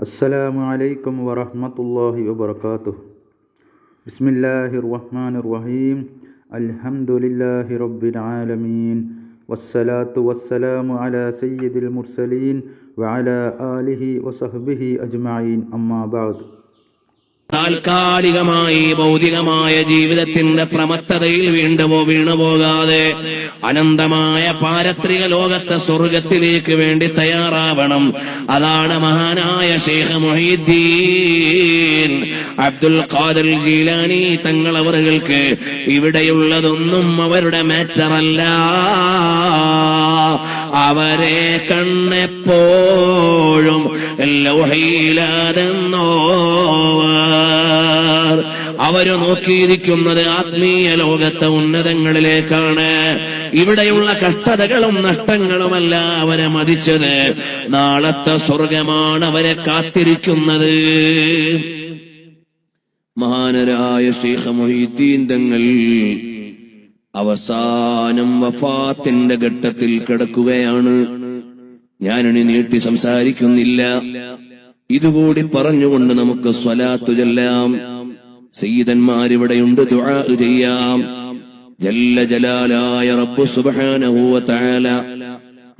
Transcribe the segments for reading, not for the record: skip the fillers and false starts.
السلام عليكم ورحمة الله وبركاته. بسم الله الرحمن الرحيم. الحمد لله رب العالمين والصلاة والسلام على سيد المرسلين وعلى آله وصحبه أجمعين. أما بعد. താൽക്കാലികമായി ഭൗതികമായ ജീവിതത്തിന്റെ പ്രമത്തതയിൽ വീണുപോകാതെ അനന്തമായ പാരത്രിക ലോകത്തെ സ്വർഗത്തിലേക്ക് വേണ്ടി തയ്യാറാവണം. അതാണ് മഹാനായ ശൈഖ് മുഹീദ്ദീൻ അബ്ദുൽ ഖാദിർ ജീലാനി തങ്ങളവർക്ക് ഇവിടെയുള്ളതൊന്നും അവരുടെ മാറ്ററല്ല. അവരെ കണ്ണെപ്പോഴും ലൗഹയിലാതെന്നോ അവര് നോക്കിയിരിക്കുന്നത് ആത്മീയ ലോകത്തെ ഉന്നതങ്ങളിലേക്കാണ്. ഇവിടെയുള്ള കഷ്ടതകളും നഷ്ടങ്ങളുമല്ല അവരെ മതിച്ചത്, നാളത്തെ സ്വർഗമാണ് അവരെ കാത്തിരിക്കുന്നത്. മഹാനരായ ശൈഖ് മുഹീദ്ദീൻ തങ്ങൾ അവസാനം വഫാത്തിന്റെ ഘട്ടത്തിൽ കിടക്കുകയാണ്. ഞാനിനി നീട്ടി സംസാരിക്കുന്നില്ല. ഇതുകൂടി പറഞ്ഞുകൊണ്ട് നമുക്ക് സ്വലാത്തു ചൊല്ലാം. സയ്യിദന്മാരിവിടെയുണ്ട്, ദുആ ചെയ്യാം. ജല്ല ജലാലായ റബ്ബ് സുബ്ഹാനഹു വ തആല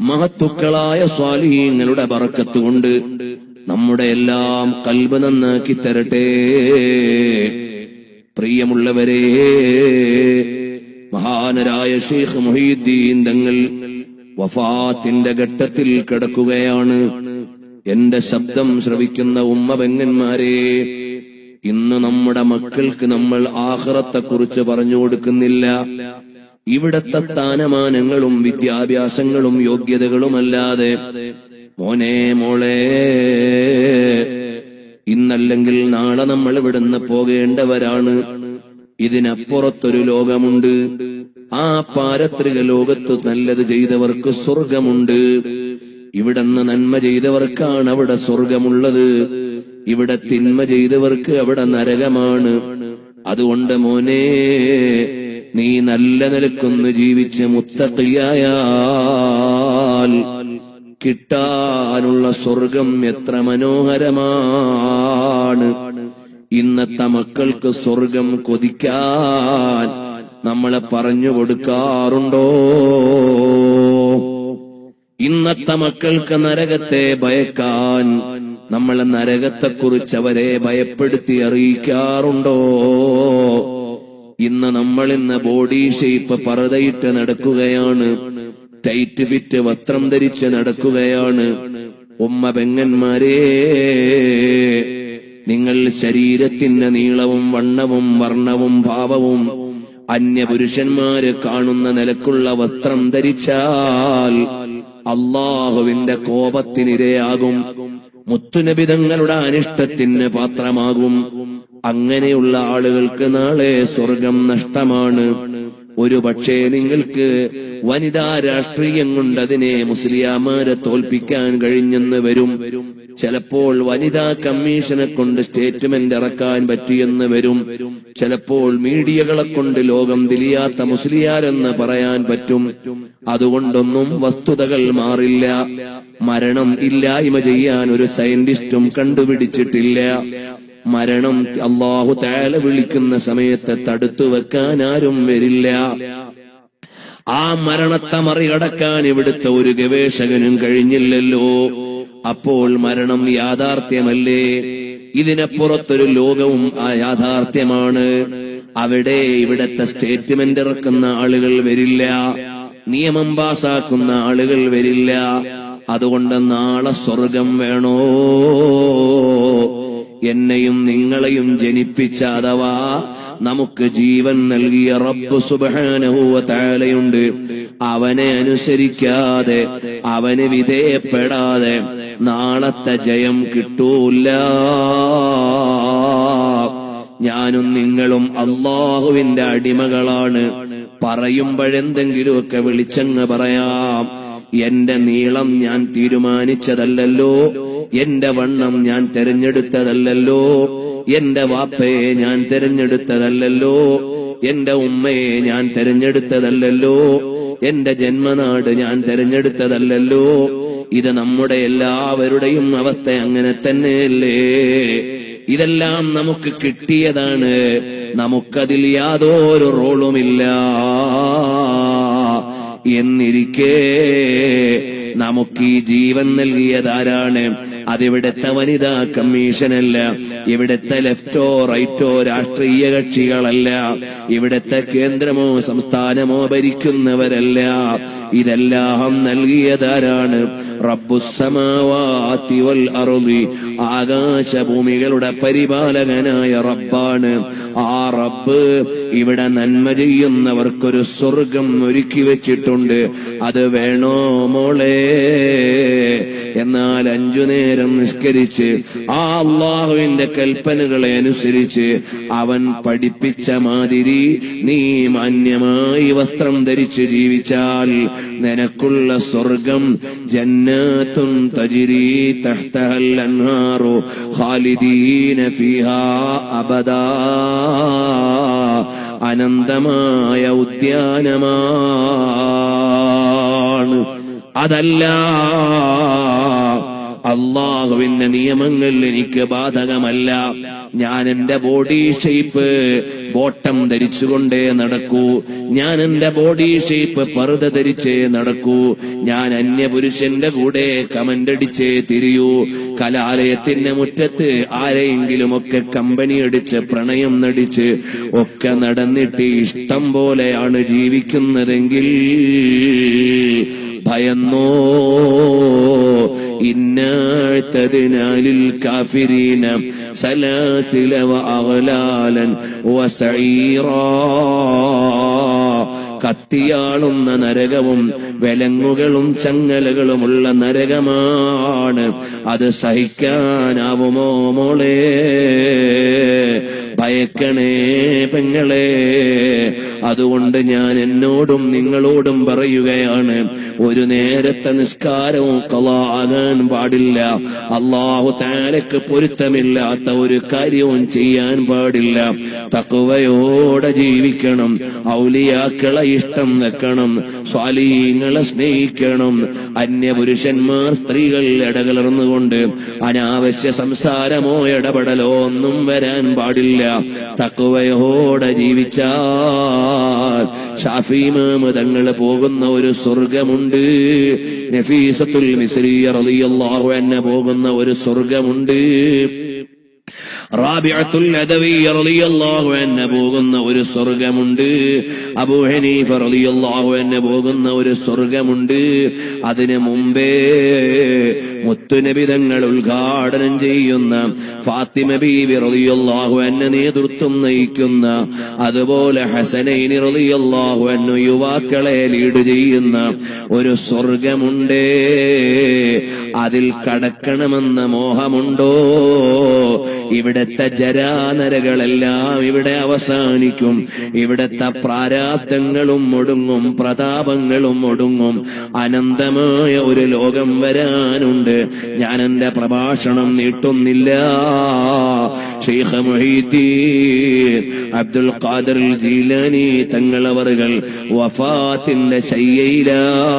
മഹത്തുക്കളായ സ്വാലിഹീങ്ങളുടെ ബറക്കത്ത് കൊണ്ട് നമ്മുടെ എല്ലാം ഖൽബ് നന്നാക്കി തരട്ടെ. പ്രിയമുള്ളവരെ, മഹാനരായ ശൈഖ് മുഹീദ്ദീൻ തങ്ങൾ വഫാത്തിന്റെ ഘട്ടത്തിൽ കിടക്കുകയാണ്. എന്റെ ശബ്ദം ശ്രവിക്കുന്ന ഉമ്മ പെങ്ങന്മാരെ, ഇന്ന് നമ്മുടെ മക്കൾക്ക് നമ്മൾ ആഖിറത്തെക്കുറിച്ച് പറഞ്ഞു കൊടുക്കുന്നില്ല. ഇവിടത്തെ സ്ഥാനമാനങ്ങളും വിദ്യാഭ്യാസങ്ങളും യോഗ്യതകളുമല്ലാതെ മോനെ മോളെ, ഇന്നല്ലെങ്കിൽ നാളെ നമ്മൾ ഇവിടുന്ന് പോകേണ്ടവരാണ്. ഇതിനപ്പുറത്തൊരു ലോകമുണ്ട്. ആ പാരത്രിക ലോകത്ത് നല്ലത് ചെയ്തവർക്ക് സ്വർഗമുണ്ട്. ഇവിടുന്ന് നന്മ ചെയ്തവർക്കാണ് അവിടെ സ്വർഗമുള്ളത്. ഇവിടെ തിന്മ ചെയ്തവർക്ക് അവിടെ നരകമാണ്. അതുകൊണ്ട് മോനെ, നീ നല്ല നിലക്കൊന്ന് ജീവിച്ച് മുത്തഖിയായാൽ കിട്ടാനുള്ള സ്വർഗം എത്ര മനോഹരമാണ്. ഇന്നത്തെ മക്കൾക്ക് സ്വർഗം കൊതിക്കാൻ നമ്മളെ പറഞ്ഞു കൊടുക്കാറുണ്ടോ? ഇന്നത്തെ മക്കൾക്ക് നരകത്തെ ഭയക്കാൻ നമ്മളെ നരകത്തെക്കുറിച്ച് അവരെ ഭയപ്പെടുത്തി അറിയിക്കാറുണ്ടോ? ഇന്ന് നമ്മളിന്ന് ബോഡി ഷേപ്പ് പർദ്ദയിട്ട് നടക്കുകയാണ്, ടൈറ്റ് ഫിറ്റ് വസ്ത്രം ധരിച്ച് നടക്കുകയാണ്. ഉമ്മ പെങ്ങന്മാരെ, നിങ്ങൾ ശരീരത്തിന്റെ നീളവും വണ്ണവും വർണ്ണവും ഭാവവും അന്യപുരുഷന്മാര് കാണുന്ന നിലക്കുള്ള വസ്ത്രം ധരിച്ചാൽ അല്ലാഹുവിന്റെ കോപത്തിനിരയാകും, മുത്തുനബി തങ്ങളുടെ അനിഷ്ടത്തിന് പാത്രമാകും. അങ്ങനെയുള്ള ആളുകൾക്ക് നാളെ സ്വർഗം നഷ്ടമാണ്. ഒരു പക്ഷേ നിങ്ങൾക്ക് വനിതാ രാഷ്ട്രീയം കൊണ്ട് അതിനെ മുസ്ലിയാമാരെ തോൽപ്പിക്കാൻ കഴിഞ്ഞെന്ന് വരും. ചിലപ്പോൾ വനിതാ കമ്മീഷനെ കൊണ്ട് സ്റ്റേറ്റ്മെന്റ് ഇറക്കാൻ പറ്റിയെന്ന് വരും. ചിലപ്പോൾ മീഡിയകളെ കൊണ്ട് ലോകം തിരിയാത്ത മുസ്ലിയാരെന്ന് പറയാൻ പറ്റും. അതുകൊണ്ടൊന്നും വസ്തുതകൾ മാറില്ല. മരണം ഇല്ലായ്മ ചെയ്യാൻ ഒരു സയന്റിസ്റ്റും കണ്ടുപിടിച്ചിട്ടില്ല. മരണം അല്ലാഹു തആല വിളിക്കുന്ന സമയത്ത് തടുത്തു വെക്കാൻ ആരും വരില്ല. ആ മരണത്തെ മറികടക്കാൻ ഇവിടുത്തെ ഒരു ഗവേഷകനും കഴിഞ്ഞില്ലല്ലോ. അപ്പോൾ മരണം യാഥാർത്ഥ്യമല്ലേ? ഇതിനപ്പുറത്തൊരു ലോകവും ആ യാഥാർത്ഥ്യമാണ്. അവിടെ ഇവിടത്തെ സ്റ്റേറ്റ്മെന്റ് ഇറക്കുന്ന ആളുകൾ വരില്ല, നിയമം പാസാക്കുന്ന ആളുകൾ വരില്ല. അതുകൊണ്ട് നാളെ സ്വർഗം വേണോ? എന്നെയും നിങ്ങളെയും ജനിപ്പിച്ച അഥവാ നമുക്ക് ജീവൻ നൽകിയ റബ്ബ് സുബ്ഹാനഹു വ തആലയുണ്ട്. അവനെ അനുസരിക്കാതെ, അവന് വിധേയപ്പെടാതെ നാളത്തെ ജയം കിട്ടൂല. ഞാനും നിങ്ങളും അല്ലാഹുവിന്റെ അടിമകളാണ്. പറയുമ്പോഴെന്തെങ്കിലുമൊക്കെ വിളിച്ചങ്ങ് പറയാം. എന്റെ നീളം ഞാൻ തീരുമാനിച്ചതല്ലല്ലോ, എന്റെ വണ്ണം ഞാൻ തെരഞ്ഞെടുത്തതല്ലല്ലോ, എന്റെ വാപ്പയെ ഞാൻ തെരഞ്ഞെടുത്തതല്ലല്ലോ, എന്റെ ഉമ്മയെ ഞാൻ തെരഞ്ഞെടുത്തതല്ലല്ലോ, എന്റെ ജന്മനാട് ഞാൻ തെരഞ്ഞെടുത്തതല്ലല്ലോ, ഇത് നമ്മുടെ എല്ലാവരുടെയും അവസ്ഥ അങ്ങനെ തന്നെയല്ലേ? ഇതെല്ലാം നമുക്ക് കിട്ടിയതാണ്, നമുക്കതിൽ യാതൊരു റോളുമില്ല. എന്നിരിക്കെ നമുക്ക് ഈ ജീവൻ നൽകിയതാരാണ്? അതിവിടുത്തെ വനിതാ കമ്മീഷനല്ല, ഇവിടുത്തെ ലെഫ്റ്റോ റൈറ്റോ രാഷ്ട്രീയ കക്ഷികളല്ല, ഇവിടുത്തെ കേന്ദ്രമോ സംസ്ഥാനമോ ഭരിക്കുന്നവരല്ല. ഇതെല്ലാം നൽകിയതാരാണ്? റബ്ബുസ്സമാവാതി വൽ അർളി, ആകാശഭൂമികളുടെ പരിപാലകനായ റബ്ബാണ്. ആ റബ്ബ് ഇവിടെ നന്മ ചെയ്യുന്നവർക്കൊരു സ്വർഗം ഒരുക്കി വെച്ചിട്ടുണ്ട്. അത് വേണോ മോളെ? എന്നാൽ 5 നേരം നിസ്കരിച്ച് ആ അല്ലാഹുവിന്റെ കൽപ്പനകളെ അനുസരിച്ച് അവൻ പഠിപ്പിച്ച മാതിരി നീ മാന്യമായി വസ്ത്രം ധരിച്ച് ജീവിച്ചാൽ നിനക്കുള്ള സ്വർഗം ജന്നാത്തുൻ തജ്രി തഹ്തഹൽ അൻഹാറു ഖാലിദീന ഫീഹാ അബദാ, അനന്തമായ ഉദ്യാനമാണ്. അതല്ല അല്ലാഹുവിന്റെ നിയമങ്ങൾ എനിക്ക് ബാധകമല്ല. ഞാൻ എന്റെ ബോഡി ഷേപ്പ് ബോട്ടം ധരിച്ചുകൊണ്ടേ നടക്കൂ, ഞാൻ എന്റെ ബോഡി ഷേപ്പ് പർദ്ദ ധരിച്ചേ നടക്കൂ, ഞാൻ അന്യപുരുഷന്റെ കൂടെ കമന്റടിച്ചേ തിരിയൂ. കലാലയത്തിന്റെ മുറ്റത്ത് ആരെയെങ്കിലുമൊക്കെ കമ്പനി അടിച്ച് പ്രണയം നടിച്ച് ഒക്കെ നടന്നിട്ട് ഇഷ്ടം പോലെയാണ് ജീവിക്കുന്നതെങ്കിൽ ഭയന്നോ. ഇന്നഅ്തദ്നാ ലിൽ കാഫിരീന സലാസില വഅഗ്ലാലൻ വസഈറാ, കത്തിയാളുന്ന നരകവും വിലങ്ങുകളും ചങ്ങലകളുമുള്ള നരകമാണ്. അത് സഹിക്കാനാവുമോ മോളെ? ഭയക്കണേ പെങ്ങളെ. അതുകൊണ്ട് ഞാൻ എന്നോടും നിങ്ങളോടും പറയുകയാണ്, ഒരു നേരത്തെ നിസ്കാരവും ഖളാ ആകാൻ പാടില്ല. അല്ലാഹു തആലയ്ക്ക് പൊരുത്തമില്ലാത്ത ഒരു കാര്യവും ചെയ്യാൻ പാടില്ല. തഖ്വയോടെ ജീവിക്കണം, ഔലിയാക്കളെ ഇഷ്ടം വെക്കണം, സ്വാലിഹീങ്ങളെ സ്നേഹിക്കണം. അന്യപുരുഷന്മാർ സ്ത്രീകൾ ഇടകലർന്നുകൊണ്ട് അനാവശ്യ സംസാരമോ ഇടപെടലോ ഒന്നും വരാൻ പാടില്ല. തഖ്വയോടെ ജീവിച്ചാൽ ശാഫി ഇമാം തങ്ങൾ പോകുന്ന ഒരു സ്വർഗമുണ്ട്. നഫീസത്തുൽ മിസ്രിയ റളിയല്ലാഹു അൻഹ പോകുന്ന ഒരു സ്വർഗമുണ്ട്. റാബിഅത്തുൽ അദവിയ്യ റളിയല്ലാഹു അൻഹ പോകുന്ന ഒരു സ്വർഗമുണ്ട്. അബൂ ഹനീഫ റളിയല്ലാഹു അൻഹു പോകുന്ന ഒരു സ്വർഗമുണ്ട്. അതിനു മുമ്പേ മുത്തുനബി തങ്ങൾ ഉദ്ഘാടനം ചെയ്യുന്ന, ഫാത്തിമ ബീവി റളിയല്ലാഹു അൻഹ നേതൃത്വം നയിക്കുന്ന, അതുപോലെ ഹസനൈനി റളിയല്ലാഹു അൻഹു യുവാക്കളെ ലീഡ് ചെയ്യുന്ന ഒരു സ്വർഗമുണ്ടേ. അതിൽ കടക്കണമെന്ന മോഹമുണ്ടോ? ഇവിടത്തെ ജരാനരകളെല്ലാം ഇവിടെ അവസാനിക്കും. ഇവിടത്തെ പ്രാരാബ്ദങ്ങളും ഒടുങ്ങും, പ്രതാപങ്ങളും ഒടുങ്ങും. അനന്തമായ ഒരു ലോകം വരാനുണ്ട്. ഞാൻ എന്റെ പ്രഭാഷണം നീട്ടുന്നില്ല. ശൈഖ് മുഹീദ്ദീൻ അബ്ദുൽ ഖാദിർ ജീലാനി തങ്ങളവറുകൾ വഫാത്തിന്റെ ശയ്യയിലാണ്.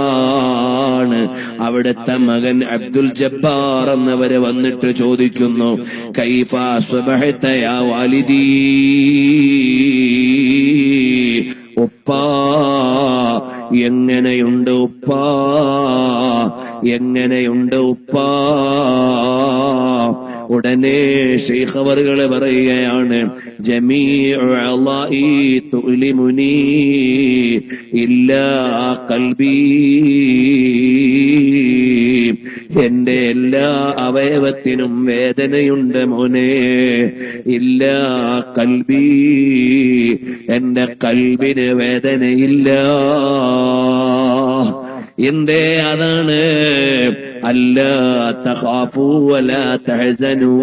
അവിടുത്തെ മകൻ അബ്ദുൽ ജബ്ബാർ എന്നവരെ വന്നിട്ട് ചോദിക്കുന്നു, കൈഫ അസ്ബഹത യാ വാലിദീ, ഉപ്പാ എങ്ങനെയുണ്ട് ഉപ്പാ, എങ്ങനെയുണ്ട് ഉപ്പാ? ഉടനെ ശൈഖ് അവറുകൾ പറയുകയാണ്, ജമീഉ അളാഇ തുലിമുനി ഇല്ലാ ഖൽബി, എന്റെ എല്ലാ അവയവത്തിനും വേദനയുണ്ട് മോനെ, ഇല്ലാ ഖൽബി, എന്റെ കൽബിന് വേദനയില്ല. എന്തേ? അതാണ് അല്ലാ തഖാഫൂ വലാ തഹ്സനൂ.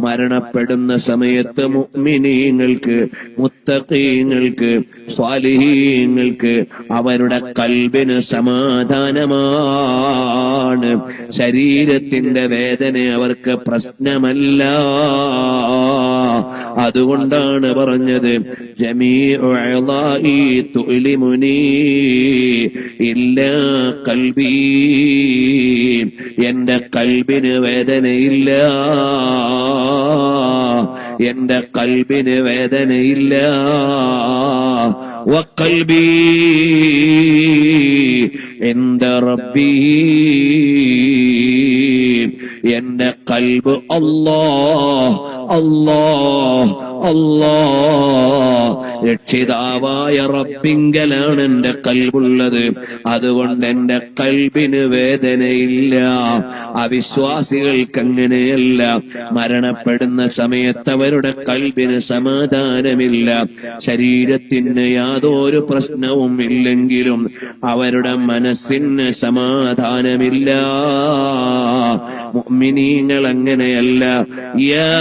മരണപ്പെടുന്ന സമയത്ത് മുഅ്മിനീങ്ങൾക്ക്, മുത്തഖീങ്ങൾക്ക്, സ്വാലിഹീങ്ങൾക്ക് അവരുടെ കൽബിന് സമാധാനമാണ്. ശരീരത്തിന്റെ വേദന അവർക്ക് പ്രശ്നമല്ല. അതുകൊണ്ടാണ് പറഞ്ഞത് ജമീഉ അഅ്ളാഇ തുഅ്ലിമുനി ഇല്ലാ ഖൽബി, എന്റെ കൽബിന് വേദനയില്ല, എന്റെ കൽബിന് വേദനയില്ല. വഖൽബി ഇൻദ റബ്ബി, എന്റെ കൽബ് അല്ലാഹ് അല്ലാഹ് അല്ലാഹ് രക്ഷിതാവായ റബ്ബിങ്കലാണ് എന്റെ കൽബുള്ളത്. അതുകൊണ്ട് എന്റെ കൽബിന് വേദനയില്ല. അവിശ്വാസികൾക്ക് അങ്ങനെയല്ല. മരണപ്പെടുന്ന സമയത്ത് അവരുടെ കൽബിന് സമാധാനമില്ല. ശരീരത്തിന് യാതൊരു പ്രശ്നവും ഇല്ലെങ്കിലും അവരുടെ മനസ്സിന് സമാധാനമില്ല. മുഅ്മിനീങ്ങൾ അങ്ങനെയല്ല. യാ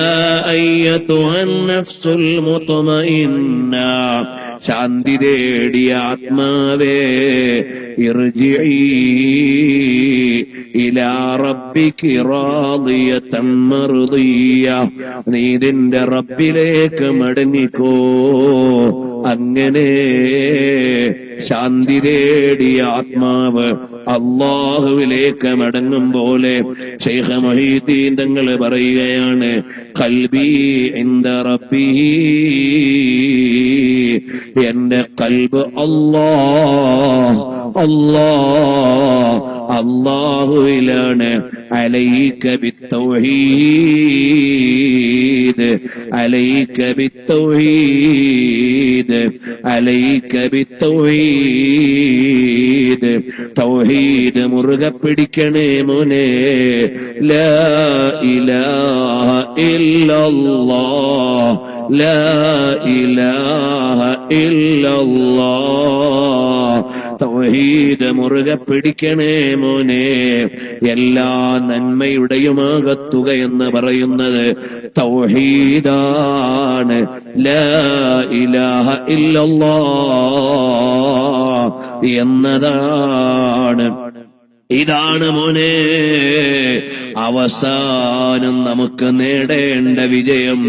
അയ്യതുഹൻ നഫ്സുൽ മുത്മഇന്ന, ശാന്തി തേടിയ ആത്മാവേ, ഇർജിഇ ഇലാ റബ്ബികി റാദിയതൻ മർദിയ, നീ നിന്റെ റബ്ബിലേക്ക് മടങ്ങിക്കോ. അങ്ങനെ ശാന്തി തേടിയ ആത്മാവ് അല്ലാഹുവിലേക്ക് മടങ്ങും പോലെ ശൈഖ് മുഹീദ്ദീൻ തങ്ങൾ പറയുകയാണ്, ഖൽബി ഇൻദ റബ്ബി, എന്റെ ഖൽബ് അല്ലാഹ് അല്ലാഹ് അല്ലാഹുവിലാണ്. അലൈക ബിത്തൗഹീദ്, അലൈക ബിത്തൗഹീദ്, അലൈക ബിത്തൗഹീദ്. തൗഹീദ് മുറുകെ പിടിക്കണേ മോനെ. ലാ ഇലാഹ ഇല്ലല്ലാഹ്, ലാ ഇലാഹ ഇല്ലല്ലാഹ്. തൗഹീദ് മുറുകെ പിടിക്കണേ മോനെ. എല്ലാ നന്മയുടെയുമാകത്തുക എന്ന് പറയുന്നത് തൗഹീദാണ്. ലാ ഇലാഹ ഇല്ലല്ലാഹ് എന്നതാണ്. ഇതാണ് മോനെ അവസാനം നമുക്ക് നേടേണ്ട വിജയം.